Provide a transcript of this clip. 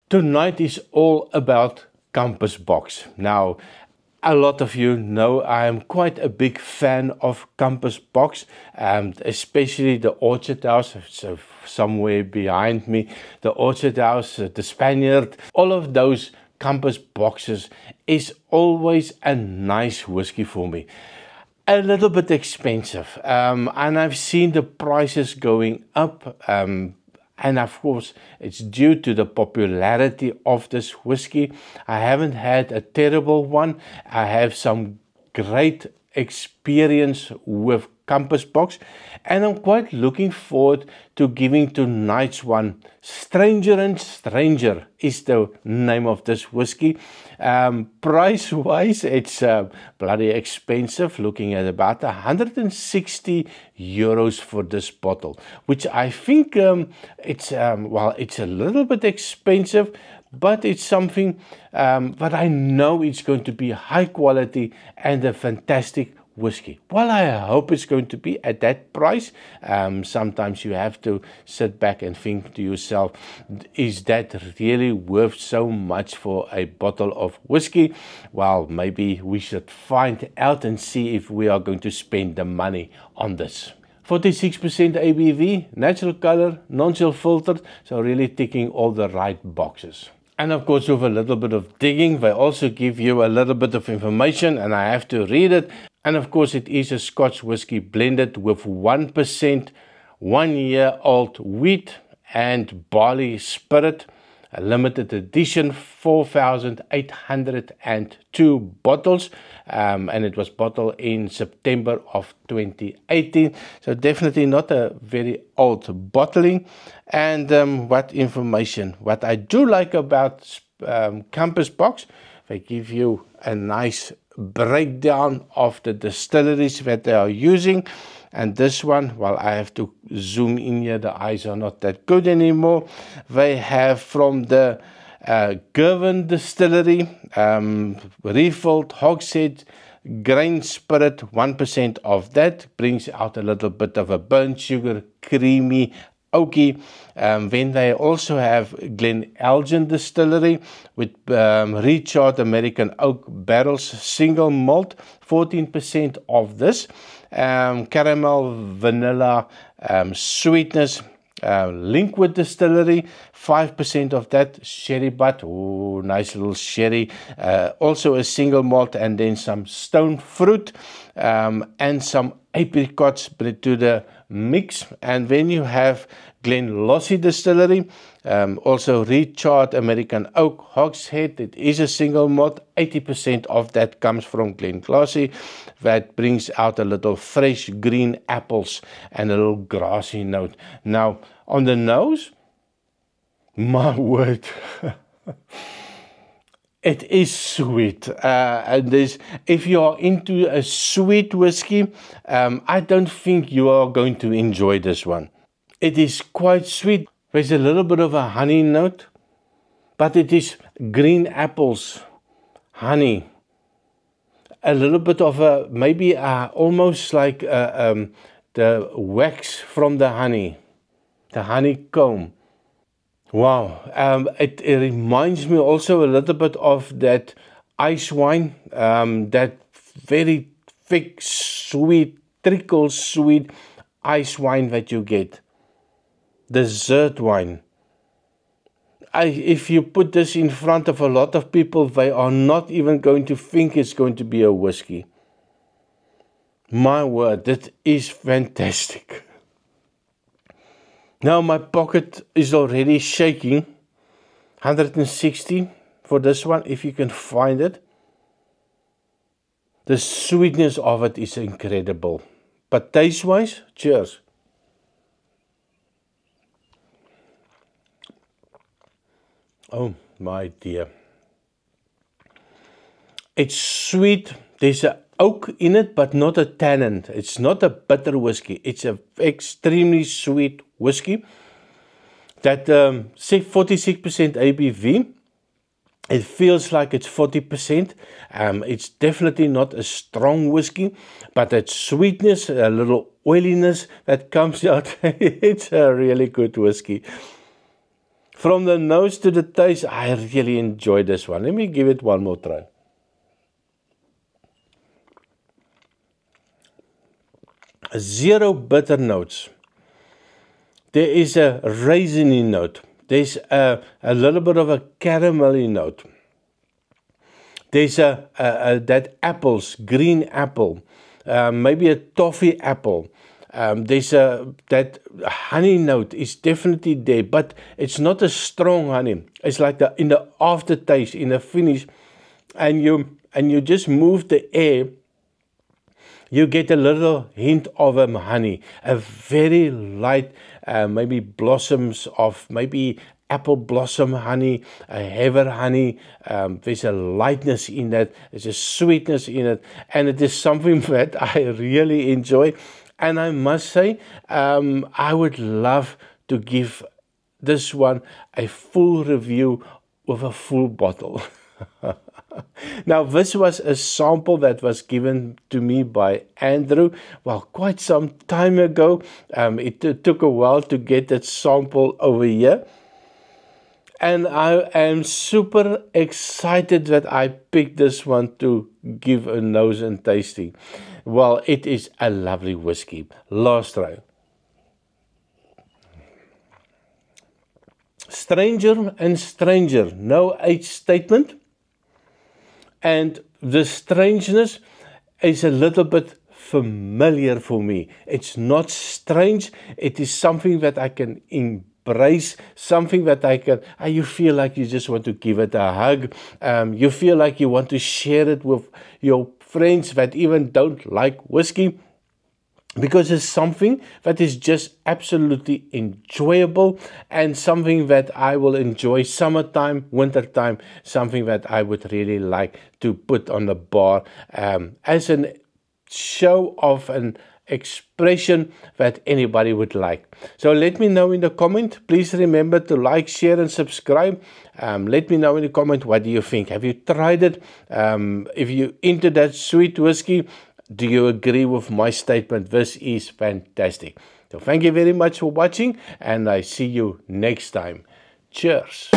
Tonight is all about Compass Box. Now, a lot of you know I am quite a big fan of Compass Box, especially the Orchard House, so somewhere behind me, the Orchard House, the Spaniard, all of those Compass Boxes is always a nice whiskey for me. A little bit expensive, and I've seen the prices going up, and of course it's due to the popularity of this whiskey. I haven't had a terrible one. I have some great experience with Compass Box, and I'm quite looking forward to giving tonight's one. Stranger and Stranger is the name of this whiskey. Price wise, it's bloody expensive, looking at about 160 euros for this bottle, which I think it's a little bit expensive, but it's something that I know it's going to be high quality and a fantastic whiskey. Well, I hope it's going to be at that price. Sometimes you have to sit back and think to yourself, is that really worth so much for a bottle of whiskey? Well, maybe we should find out and see if we are going to spend the money on this. 46% ABV, natural color, non-chill filtered, so really ticking all the right boxes. And of course, with a little bit of digging, they also give you a little bit of information, and I have to read it. And of course, it is a Scotch whiskey blended with 1% 1-year-old wheat and barley spirit. A limited edition, 4,802 bottles, and it was bottled in September of 2018. So definitely not a very old bottling. And what I do like about Compass Box, they give you a nice breakdown of the distilleries that they are using. And this one, well, I have to zoom in here, the eyes are not that good anymore. They have from the Girvan Distillery, refilled hogshead grain spirit, 1% of that brings out a little bit of a burnt sugar, creamy, oaky. Then they also have Glen Elgin Distillery with recharred American oak barrels, single malt, 14% of this. Caramel, vanilla, sweetness. Linkwood Distillery, 5% of that. Sherry butt, oh, nice little sherry. Also a single malt, and then some stone fruit and some apricots to the mix. And then you have Glenlossie Distillery, also recharred American oak hogshead. It is a single malt. 80% of that comes from Glenlossie. That brings out a little fresh green apples and a little grassy note. Now, on the nose, my word, it is sweet. And if you are into a sweet whiskey, I don't think you are going to enjoy this one. It is quite sweet. There's a little bit of a honey note, but it is green apples, honey, a little bit of a, maybe almost like the wax from the honeycomb. Wow, it reminds me also a little bit of that ice wine, that very thick, sweet, trickle sweet ice wine that you get. Dessert wine. If you put this in front of a lot of people, they are not even going to think it's going to be a whiskey. My word, that is fantastic. Now my pocket is already shaking. 160 for this one, if you can find it. The sweetness of it is incredible. But taste-wise, cheers. Oh my dear. It's sweet. There's an oak in it, but not a tannin. It's not a bitter whiskey. It's an extremely sweet whiskey. That 46% ABV. It feels like it's 40%. It's definitely not a strong whiskey, but that sweetness, a little oiliness that comes out, it's a really good whiskey. From the nose to the taste, I really enjoy this one. Let me give it one more try. Zero bitter notes. There is a raisiny note. There's a little bit of a caramelly note. There's that apples, green apple, maybe a toffee apple. There's that honey note is definitely there, but it's not a strong honey. It's like in the aftertaste, in the finish, and you just move the air. You get a little hint of honey, a very light, maybe blossoms of maybe apple blossom honey, a heather honey. There's a lightness in that, there's a sweetness in it, and it is something that I really enjoy. And I must say, I would love to give this one a full review with a full bottle. Now, this was a sample that was given to me by Andrew, well, quite some time ago. It took a while to get that sample over here. And I am super excited that I picked this one to give a nose and tasting. Well, it is a lovely whiskey. Last try. Stranger and stranger, no age statement. And the strangeness is a little bit familiar for me. It's not strange. It is something that I can embrace, something that you feel like you just want to give it a hug. You feel like you want to share it with your friends that even don't like whiskey. Because it's something that is just absolutely enjoyable and something that I will enjoy summertime, wintertime, something that I would really like to put on the bar as a show of an expression that anybody would like. So let me know in the comment. Please remember to like, share and subscribe. Let me know in the comment, what do you think? Have you tried it? If you're into that sweet whiskey, do you agree with my statement? This is fantastic. So thank you very much for watching, and I see you next time. Cheers.